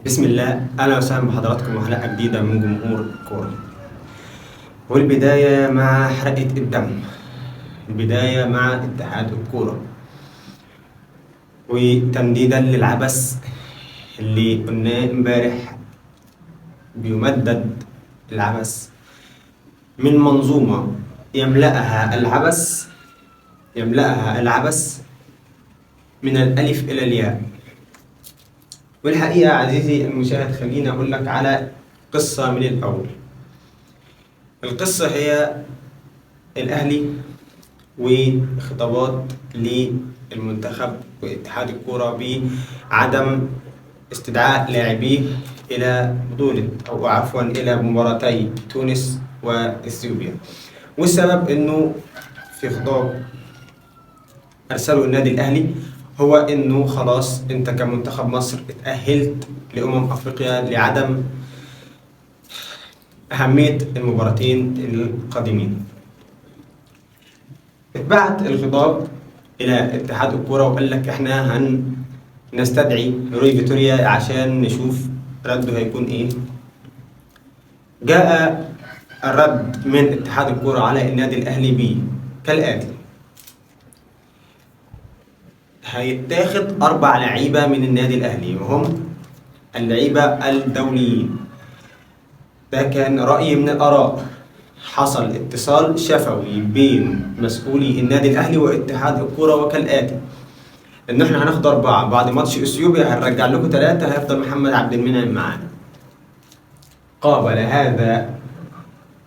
بسم الله، أهلا وسهلا بحضراتكم وحلقة جديدة من جمهور الكورة. والبداية مع حرقة الدم، البداية مع اتحاد الكورة، وتمديدا للعبث اللي قلناه امبارح. بيمدد العبث من منظومة يملأها العبث من الألف إلى الياء. والحقيقة عزيزي المشاهد، خليني أقول لك على قصة من الأول. القصة هي الأهلي وخطابات للمنتخب واتحاد الكورة بعدم استدعاء لاعبيه إلى بطولة أو عفوا إلى مباراتي تونس وإثيوبيا. والسبب إنه في خطاب أرسله النادي الأهلي هو إنه خلاص أنت كمنتخب مصر اتأهلت لأمم أفريقيا لعدم أهمية المباراتين القادمين. اتبعت الخطاب إلى اتحاد الكورة وقال لك إحنا هنستدعي روي فيتوريا عشان نشوف رده هيكون إيه. جاء الرد من اتحاد الكورة على النادي الأهلي بيه كالآتي: هيتاخد 4 لعيبة من النادي الأهلي وهم اللعيبة الدوليين. ده كان رأي من الآراء. حصل اتصال شفوي بين مسؤولي النادي الأهلي واتحاد الكورة وكالآتي: إن إحنا هناخد 4، بعد ماتش إثيوبيا هنرجع لكم 3، هيفضل محمد عبد المنعم معانا. قابل هذا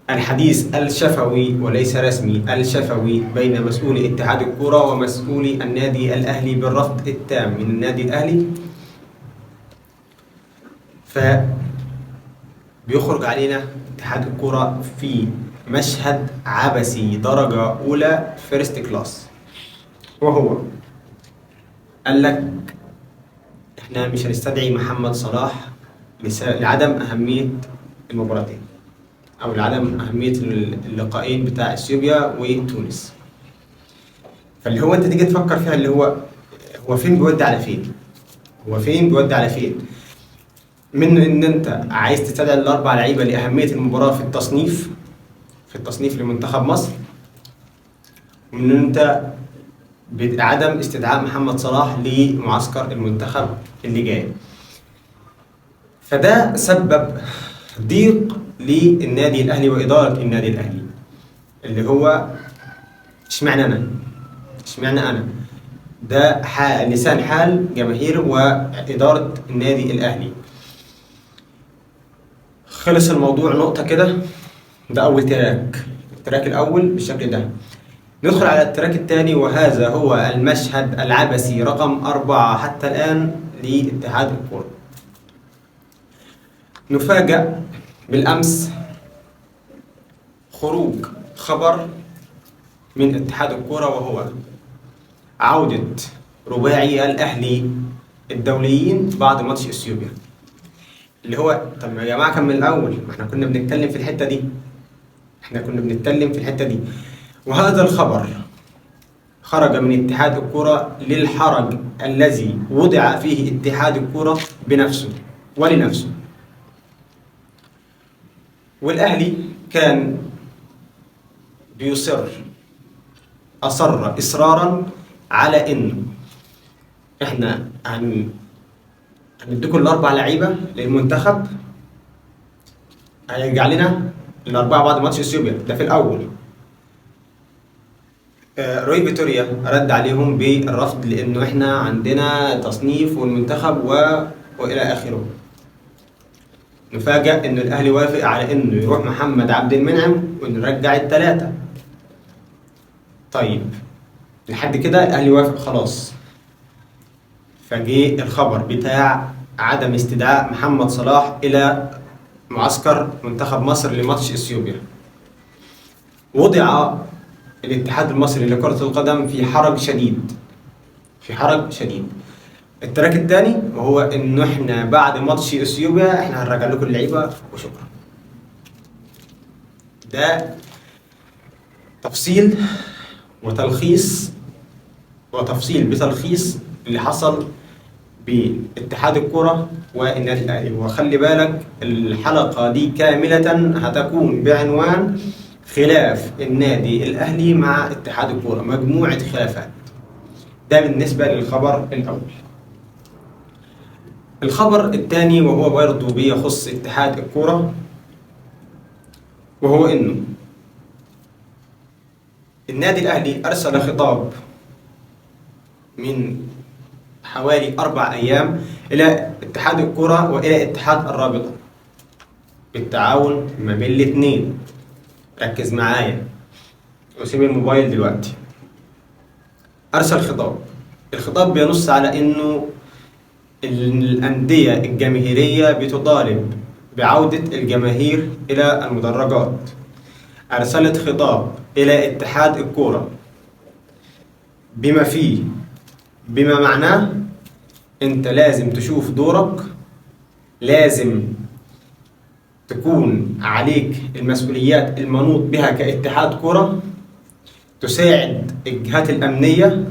الحديث الشفوي وليس رسمي، الشفوي بين مسؤولي اتحاد الكورة ومسؤولي النادي الأهلي بالرفض التام من النادي الأهلي. بيخرج علينا اتحاد الكورة في مشهد عبثي درجة أولى فيرست كلاس، وهو قال لك احنا مش هنستدعي محمد صلاح لعدم أهمية المباراتين أو لعدم أهمية اللقاءين بتاع إثيوبيا وتونس. فاللي هو أنت تيجي تفكر فيها اللي هو فين بيودي على فين؟ من ان انت عايز تستدعي ال4 لعيبه لاهميه المباراه في التصنيف لمنتخب مصر، ومن ان انت بعدم استدعاء محمد صلاح لمعسكر المنتخب اللي جاي. فده سبب ضيق للنادي الاهلي واداره النادي الاهلي، اللي هو اشمعنى انا. ده لسان حال جماهير واداره النادي الاهلي. خلص الموضوع نقطة كده. ده أول التراك الأول بالشكل ده. ندخل على التراك الثاني، وهذا هو المشهد العبثي رقم 4 حتى الآن لاتحاد الكورة. نفاجأ بالأمس خروج خبر من اتحاد الكورة، وهو عودة رباعي الأهلي الدوليين بعد ماتش إثيوبيا. اللي هو طب يا جماعه كان من الاول، ما احنا كنا بنتكلم في الحته دي. وهذا الخبر خرج من اتحاد الكره للحرج الذي وضع فيه اتحاد الكره بنفسه ولنفسه. والاهلي كان اصر اصرارا على انه احنا هنديكم ال4 لعيبه للمنتخب، هيرجع لنا ال4 بعد ماتش اثيوبيا. ده في الاول. روي فيتوريا رد عليهم بالرفض، لانه احنا عندنا تصنيف والمنتخب والى اخره. نفاجأ ان الاهلي وافق على انه يروح محمد عبد المنعم ونرجع ال3. طيب لحد كده الاهلي وافق خلاص. فجاء الخبر بتاع عدم استدعاء محمد صلاح إلى معسكر منتخب مصر لماتش إثيوبيا. وضع الاتحاد المصري لكرة القدم في حرج شديد. التراك الثاني وهو إنه إحنا بعد ماتش إثيوبيا إحنا هنرجع لكم اللعيبة وشكرا. ده تفصيل وتلخيص وتفصيل بتلخيص اللي حصل باتحاد الكرة والنادي الأهلي. وخلي بالك الحلقة دي كاملة هتكون بعنوان خلاف النادي الأهلي مع اتحاد الكرة، مجموعة خلافات. ده بالنسبة للخبر الأول. الخبر الثاني وهو برضه بيخص اتحاد الكرة، وهو إنه النادي الأهلي أرسل خطاب من حوالي 4 أيام إلى اتحاد الكرة وإلى اتحاد الرابطة بالتعاون ما بين الاثنين. ركز معايا وسيب الموبايل دلوقتي. أرسل خطاب، الخطاب بينص على إنه الأندية الجماهيرية بتطالب بعودة الجماهير إلى المدرجات. أرسلت خطاب إلى اتحاد الكرة بما معناه أنت لازم تشوف دورك، لازم تكون عليك المسؤوليات المنوط بها كاتحاد كرة، تساعد الجهات الأمنية،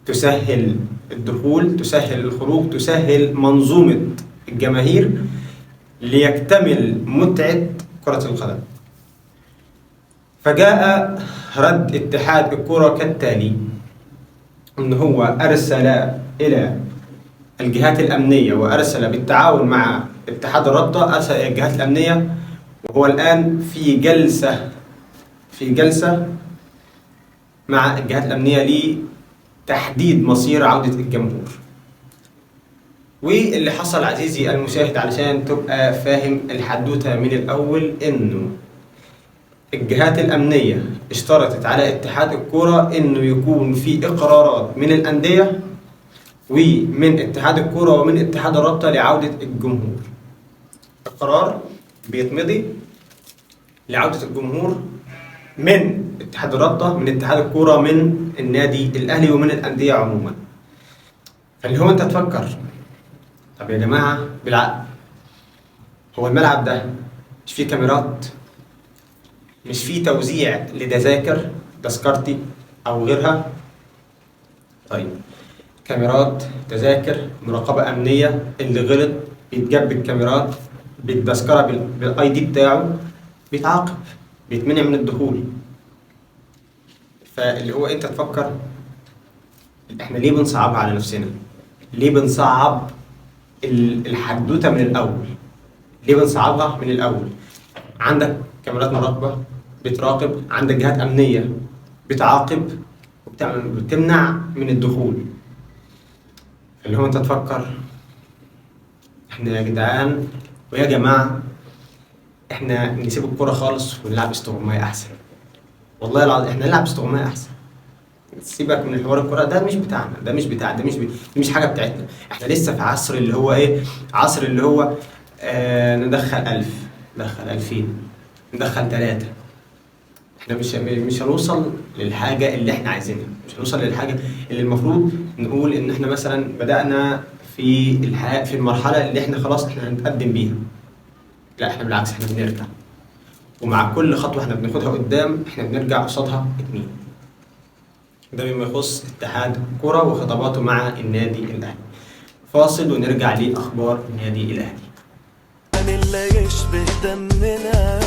تسهل الدخول، تسهل الخروج، تسهل منظومة الجماهير ليكتمل متعة كرة القدم. فجاء رد اتحاد الكرة كالتالي: إن هو أرسل إلى الجهات الأمنية وأرسل بالتعاون مع اتحاد الرابطة، أرسل إلى الجهات الأمنية، وهو الآن في جلسة مع الجهات الأمنية لتحديد مصير عودة الجمهور. واللي حصل عزيزي المشاهد علشان تبقى فاهم الحدوتة من الأول، إنه الجهات الأمنية اشترطت على اتحاد الكرة إنه يكون في إقرارات من الأندية ومن اتحاد الكرة ومن اتحاد الرابطة لعودة الجمهور. القرار بيتمضي لعودة الجمهور من اتحاد الرابطة، من اتحاد الكرة، من النادي الأهلي، ومن الأندية عموما. فاللي هو أنت تفكر، طب يا جماعة بالعقل، هو الملعب ده مش فيه كاميرات؟ مش فيه توزيع لتذاكر تذكرتي أو غيرها؟ طيب كاميرات، تذاكر، مراقبة أمنية، اللي غلط بيتجاب بالكاميرات بالتذكرة بالاي دي بتاعه، بيتعاقب، بيتمنع من الدخول. فاللي هو انت تفكر احنا ليه بنصعبها على نفسنا؟ ليه بنصعب الحدوتة من الأول؟ ليه بنصعبها من الأول؟ عندك كاميرات مراقبة بتراقب، عندك جهات أمنية بتعاقب وبتمنع من الدخول. اللي هو انت تفكر احنا يا جدعان ويا جماعة احنا نسيب الكرة خالص ونلعب استغماية احسن. والله العظيم احنا نلعب استغماية احسن. سيبك من الحوار الكرة ده، مش بتاعنا، ده دي مش حاجة بتاعتنا. احنا لسه في عصر اللي هو ايه؟ عصر اللي هو ندخل 1000، ندخل 2000، ندخل 3. احنا مش هنوصل للحاجة اللي احنا عايزينها، مش هنوصل للحاجة اللي المفروض نقول ان احنا مثلا بدأنا في المرحلة اللي احنا خلاص احنا هنتقدم بيها. لا، احنا بالعكس، احنا بنرجع، ومع كل خطوة احنا بناخدها قدام احنا بنرجع قصادها 2. ده بما يخص اتحاد الكرة وخطاباته مع النادي الأهلي. فاصل ونرجع لأخبار النادي الأهلي. اللي يشبه دمنا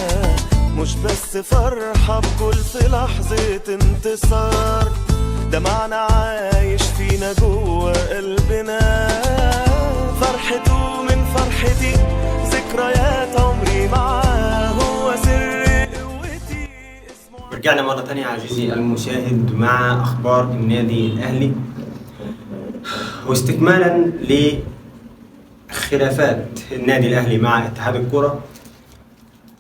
مش بس فرحة بكل لحظة انتصار، ده معنى عايش فينا جوه قلبنا، فرحته من فرحتي، ذكريات عمري معاه، هو سر قوتي. رجعنا مرة تانية عزيزي المشاهد مع أخبار النادي الأهلي، واستكمالا لخلافات النادي الأهلي مع اتحاد الكرة.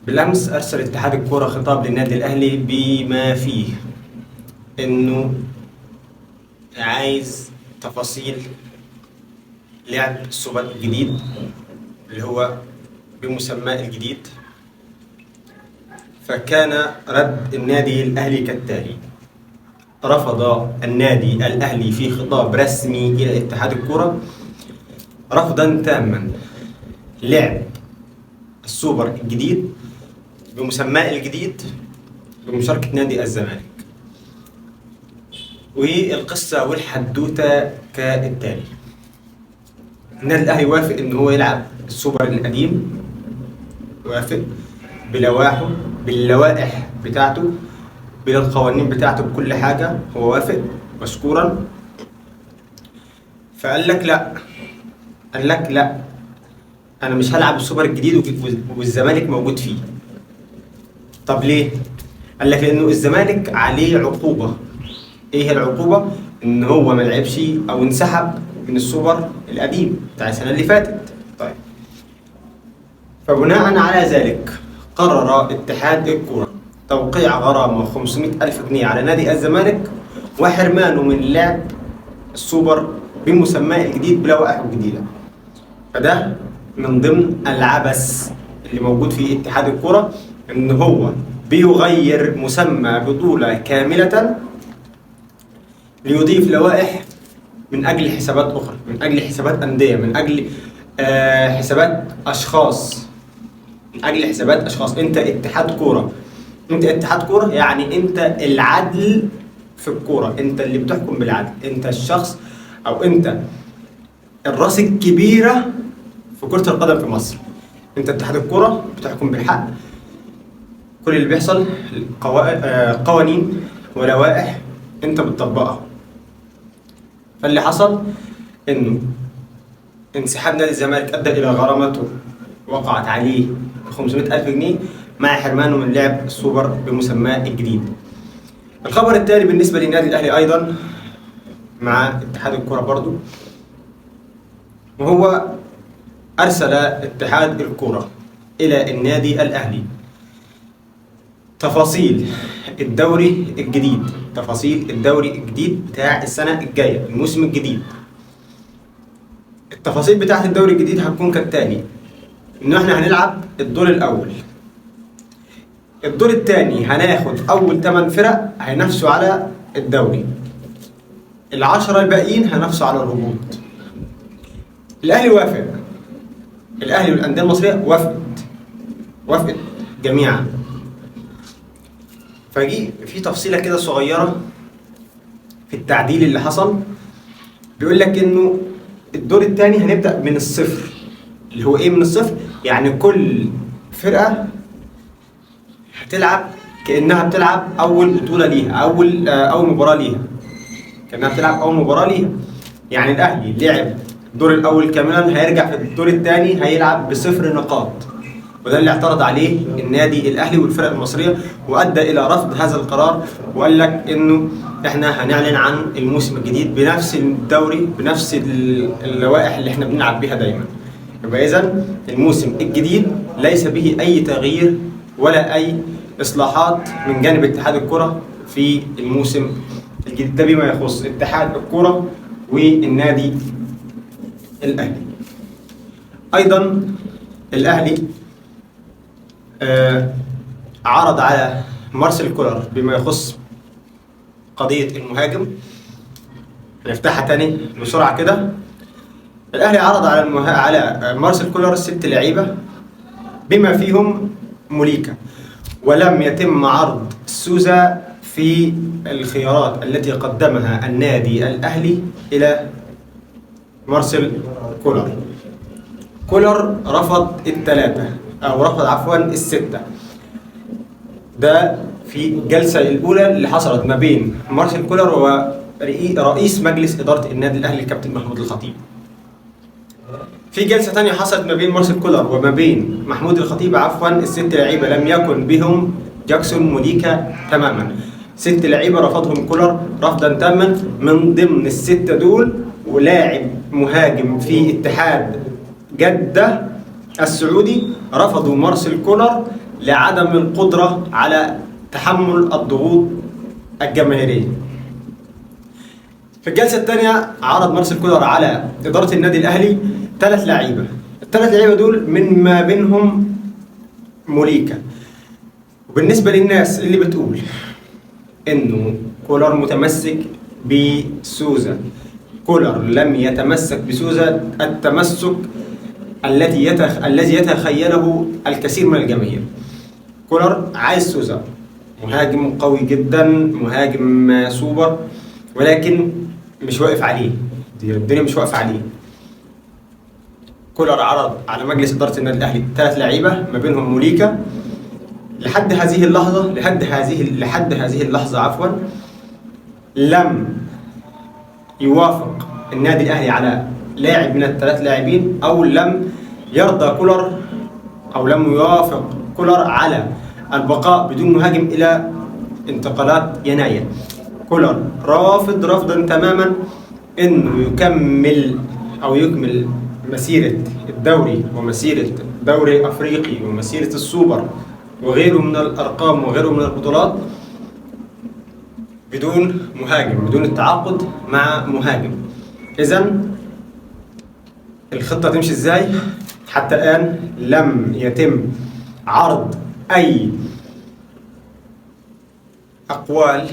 بالأمس أرسل اتحاد الكرة خطاب للنادي الأهلي بما فيه إنه عايز تفاصيل لعب السوبر الجديد اللي هو بمسماه الجديد. فكان رد النادي الأهلي كالتالي: رفض النادي الأهلي في خطاب رسمي إلى اتحاد الكرة رفضا تاما لعب السوبر الجديد بمسماه الجديد بمشاركة نادي الزمالك. والقصة والحدوتة كالتالي. النادي الأهلي وافق إن هو يلعب السوبر القديم، وافق بلوائحه، باللوائح بتاعته، بالقوانين بتاعته، بكل حاجة هو وافق مشكورا. فقال لك لا، قال لك لا، أنا مش هلعب السوبر الجديد والزمالك موجود فيه. طب ليه؟ قال لك لأنه الزمالك عليه عقوبة. إيه هي العقوبة؟ إن هو ما لعبش أو انسحب من السوبر القديم بتاع السنة اللي فاتت. طيب، فبناء على ذلك قرر اتحاد الكورة توقيع غرامة 500,000 جنيه على نادي الزمالك وحرمانه من لعب السوبر بمسماه الجديد بلوائحه الجديدة. فده من ضمن العبث اللي موجود في اتحاد الكورة، إن هو بيغير مسمى بطولة كاملة ليضيف لوائح من أجل حسابات أخرى، من أجل حسابات أندية، من أجل حسابات أشخاص، من أجل حسابات أشخاص. أنت اتحاد كورة، أنت اتحاد كورة يعني أنت العدل في الكورة، أنت اللي بتحكم بالعدل، أنت الشخص أو أنت الراس الكبيرة في كرة القدم في مصر. أنت اتحاد الكورة بتحكم بالحق، كل اللي بيحصل قوانين ولوائح أنت بتطبقها. فاللي حصل إنه انسحاب نادي الزمالك أدى إلى غرامته وقعت عليه 500,000 جنيه مع حرمانه من لعب السوبر بمسماه الجديد. الخبر التالي بالنسبة للنادي الأهلي أيضا مع اتحاد الكرة برضو، وهو أرسل اتحاد الكرة إلى النادي الأهلي تفاصيل الدوري الجديد، تفاصيل الدوري الجديد بتاع السنة الجاية، الموسم الجديد. التفاصيل بتاعت الدوري الجديد هتكون كالتالي: إنه إحنا هنلعب الدور الأول، الدور الثاني هناخد أول 8 فرق هينافسوا على الدوري، ال10 الباقيين هينافسوا على الهبوط. الأهلي وافق، الأهلي والأندية المصرية وافقت جميعا. فجي في تفصيلة كده صغيرة في التعديل اللي حصل، بيقول لك إنه الدور الثاني هنبدأ من الصفر. اللي هو إيه من الصفر؟ يعني كل فرقة هتلعب كأنها بتلعب أول بطولة ليها، أول مباراة ليها، كأنها بتلعب أول مباراة ليها. يعني الأهلي لعب الدور الأول كاملا، هيرجع في الدور الثاني هيلعب بصفر نقاط، وده اللي اعترض عليه النادي الأهلي والفرق المصرية، وأدى إلى رفض هذا القرار، وقال لك إنه إحنا هنعلن عن الموسم الجديد بنفس الدوري بنفس اللوائح اللي إحنا بنلعب بيها دايما. يبقى إذن الموسم الجديد ليس به أي تغيير ولا أي إصلاحات من جانب اتحاد الكرة في الموسم الجديد، ده بما يخص اتحاد الكرة والنادي الأهلي. أيضا الأهلي عرض على مارسيل كولر بما يخص قضية المهاجم. نفتحها تاني بسرعة كده. الأهلي عرض على مارسيل كولر 6 لعيبة بما فيهم موليكا، ولم يتم عرض سوزا في الخيارات التي قدمها النادي الأهلي إلى مارسيل كولر. كولر رفض ال6. ده في الجلسة الأولى اللي حصلت ما بين مارسيل كولر ورئيس مجلس إدارة النادي الأهلي الكابتن محمود الخطيب. في جلسة تانية حصلت ما بين مارسيل كولر وما بين محمود الخطيب ال6 لعيبة لم يكن بهم جاكسون موليكا تماما. 6 لعيبة رفضهم كولر رفضا تاما، من ضمن ال6 دول ولاعب مهاجم في اتحاد جدة السعودي رفضوا مارسيل كولر لعدم القدرة على تحمل الضغوط الجماهيرية. في الجلسة الثانية عرض مارسيل كولر على إدارة النادي الأهلي 3 لعيبة، ال3 لعيبة دول من ما بينهم موليكا. وبالنسبة للناس اللي بتقول إنه كولر متمسك بسوزا، كولر لم يتمسك بسوزا التمسك الذي يتخيله الكثير من الجماهير. كولر عايز سوزا، مهاجم قوي جدا، مهاجم سوبر، ولكن مش واقف عليه، الدنيا مش واقفة عليه. كولر عرض على مجلس إدارة النادي الأهلي 3 لعيبة ما بينهم موليكا. لحد هذه اللحظة عفوا لم يوافق النادي الأهلي على لاعب من ال3 لاعبين، أو لم يرضى كولر أو لم يوافق كولر على البقاء بدون مهاجم إلى انتقالات يناير. كولر رافض رفضا تماما إنه يكمل مسيرة الدوري ومسيرة دوري أفريقي ومسيرة السوبر وغيره من الأرقام وغيره من البطولات بدون مهاجم، بدون التعاقد مع مهاجم. إذن الخطة تمشي إزاي؟ حتى الآن لم يتم عرض أي أقوال،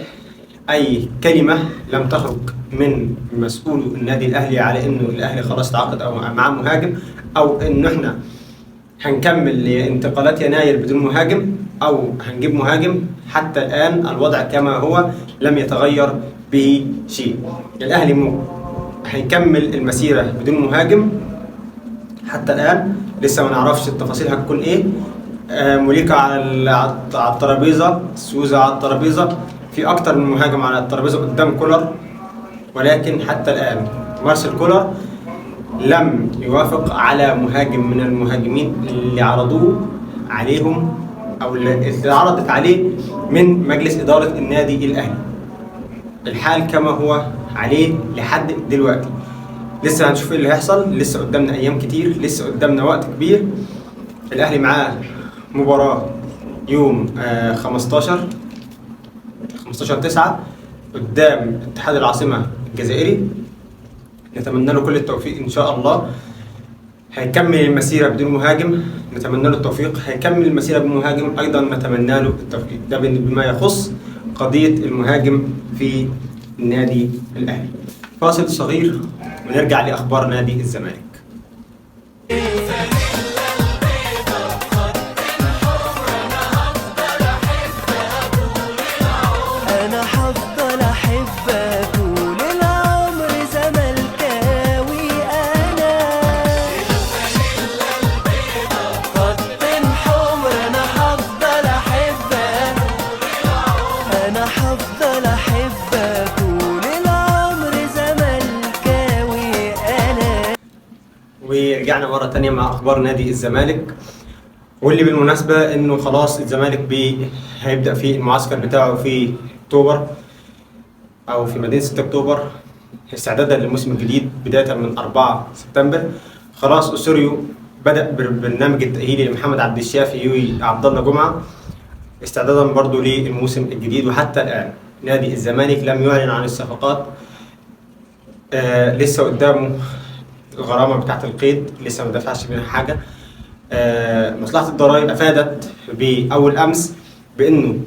أي كلمة لم تخرج من مسؤول النادي الأهلي على إنه الأهلي خلاص تعاقد أو مع مهاجم، أو إنه إحنا هنكمل انتقالات يناير بدون مهاجم أو هنجيب مهاجم. حتى الآن الوضع كما هو لم يتغير به شيء. الأهلي هيكمل المسيرة بدون مهاجم حتى الآن، لسه ما نعرفش التفاصيل هتكون إيه. موليكا على الترابيزة، سوزا على الترابيزة، في أكتر من مهاجم على الترابيزة قدام كولر، ولكن حتى الآن مارسيل كولر لم يوافق على مهاجم من المهاجمين اللي عرضوه عليهم أو اللي عرضت عليه من مجلس إدارة النادي الأهلي. الحال كما هو عليه لحد دلوقتي. لسه هنشوف ايه اللي هيحصل، لسه قدامنا أيام كتير، لسه قدامنا وقت كبير. الأهلي معاه مباراة يوم 15/9 قدام اتحاد العاصمة الجزائري. نتمنى له كل التوفيق إن شاء الله. هيكمل المسيرة بدون مهاجم، نتمنى له التوفيق. هيكمل المسيرة بدون مهاجم أيضا نتمنى له التوفيق. ده بما يخص قضية المهاجم في النادي الأهلي. فاصل صغير ونرجع لأخبار نادي الزمالك. ورجعنا مرة تانية مع أخبار نادي الزمالك، واللي بالمناسبة إنه خلاص الزمالك هيبدأ في المعسكر بتاعه في أكتوبر أو في مدينة 6 أكتوبر استعدادا للموسم الجديد بداية من 4 سبتمبر. خلاص أسوريو بدأ بالبرنامج التأهيلي لمحمد عبد الشافي وعبد الله جمعة استعدادا برضو للموسم الجديد. وحتى الآن نادي الزمالك لم يعلن عن الصفقات. لسه قدامه الغرامة بتاعت القيد، لسه ما دفعش منها حاجة. مصلحة الضرائب أفادت بأول أمس بأنه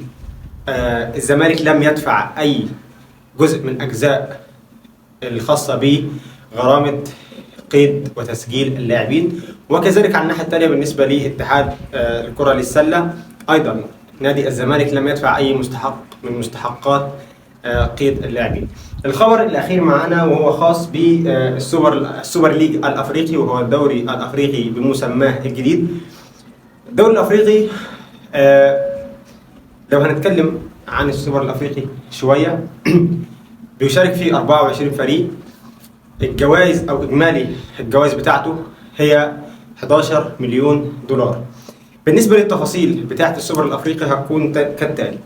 الزمالك لم يدفع أي جزء من أجزاء الخاصة بغرامة قيد وتسجيل اللاعبين. وكذلك على الناحية الثانية بالنسبة لاتحاد الكرة للسلة أيضا نادي الزمالك لم يدفع أي مستحق من مستحقات قيد اللاعبين. الخبر الأخير معنا وهو خاص بالسوبر ليج الأفريقي، وهو الدوري الأفريقي بمسماه الجديد. الدوري الأفريقي لو هنتكلم عن السوبر الأفريقي شوية بيشارك فيه 24 فريق. الجوائز أو إجمالي الجوائز بتاعته هي 11 مليون دولار. بالنسبة للتفاصيل بتاعة السوبر الأفريقي هتكون كالتالي: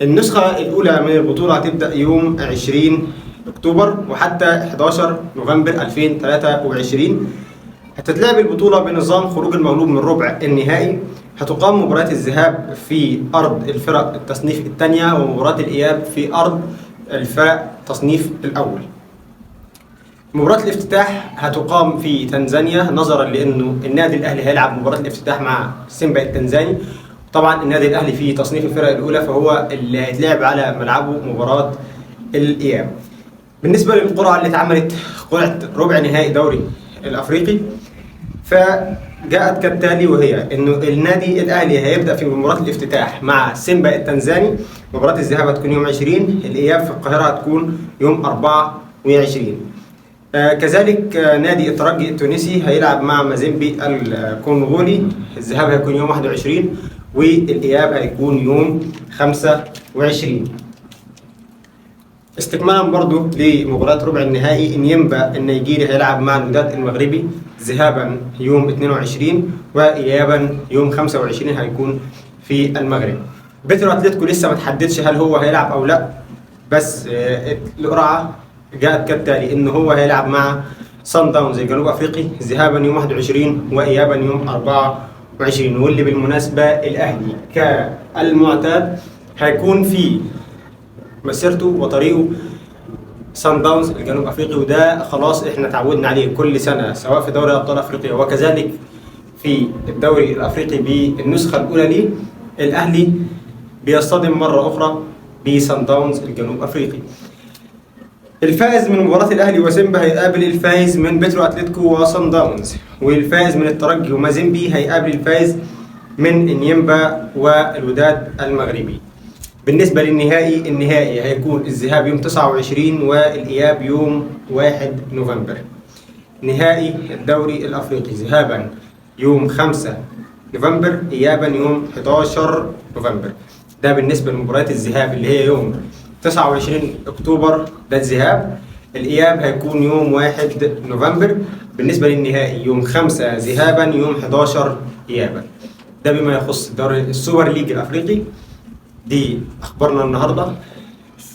النسخة الأولى من البطولة هتبدأ يوم 20 أكتوبر وحتى 11 نوفمبر 2023. هتتلعب البطولة بنظام خروج المغلوب من ربع النهائي. هتقام مباراة الذهاب في أرض الفرق التصنيف الثانية ومباراة الإياب في أرض الفرق التصنيف الأول. مباراة الافتتاح هتقام في تنزانيا نظرا لأنه النادي الأهلي هيلعب مباراة الافتتاح مع سيمبا التنزاني. طبعا النادي الأهلي في تصنيف الفرق الأولى فهو اللي هيتلعب على ملعبه مباراة الإياب. بالنسبة للقرعة اللي اتعملت، قرعة ربع نهائي دوري الأفريقي، فجاءت كالتالي، وهي انه النادي الاهلي هيبدا في مباراه الافتتاح مع سيمبا التنزاني. مباراه الذهاب هتكون يوم 20، الاياب في القاهره هتكون يوم 24. كذلك نادي الترجي التونسي هيلعب مع مازيمبي الكونغولي، الذهاب هيكون يوم 21 والاياب هيكون يوم 25. استكمالا برضو لمباراة ربع النهائي، انيمبا النيجيري هيلعب مع الوداد المغربي، ذهابا يوم 22 وايابا يوم 25 هيكون في المغرب. بيترو اتلتيكو لسه ما تحددش هل هو هيلعب او لا، بس القرعه جاءت كالتالي ان هو هيلعب مع صن داونز الجنوب افريقي، ذهابا يوم 21 وايابا يوم 24. واللي بالمناسبه الاهلي كالمعتاد هيكون في مسيرته وطريقه صن داونز الجنوب افريقي، وده خلاص احنا تعودنا عليه كل سنه سواء في دوري ابطال افريقيا وكذلك في الدوري الافريقي بالنسخه الاولى ليه. الاهلي بيصطدم مره اخرى بصن داونز الجنوب افريقي. الفائز من مباراه الاهلي وسيمبا هيقابل الفائز من بيترو اتلتيكو وصن داونز، والفائز من الترجي ومازيمبي هيقابل الفائز من انيمبا والوداد المغربي. بالنسبة للنهائي، النهائي هيكون الذهاب يوم 29 والإياب يوم 1 نوفمبر. نهائي الدوري الأفريقي ذهابا يوم 5 نوفمبر، إيابا يوم 11 نوفمبر. ده بالنسبة لمباريات الذهاب اللي هي يوم 29 أكتوبر ده الذهاب، الإياب هيكون يوم 1 نوفمبر. بالنسبة للنهائي يوم 5 ذهابا يوم 11 إيابا. ده بما يخص دوري السوبر ليج الأفريقي. دي اخبارنا النهارده،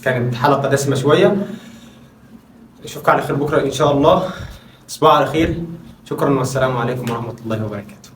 كانت حلقه دسمه شويه. اشوفكم على خير بكره ان شاء الله. تصبحوا على خير، شكرا والسلام عليكم ورحمه الله وبركاته.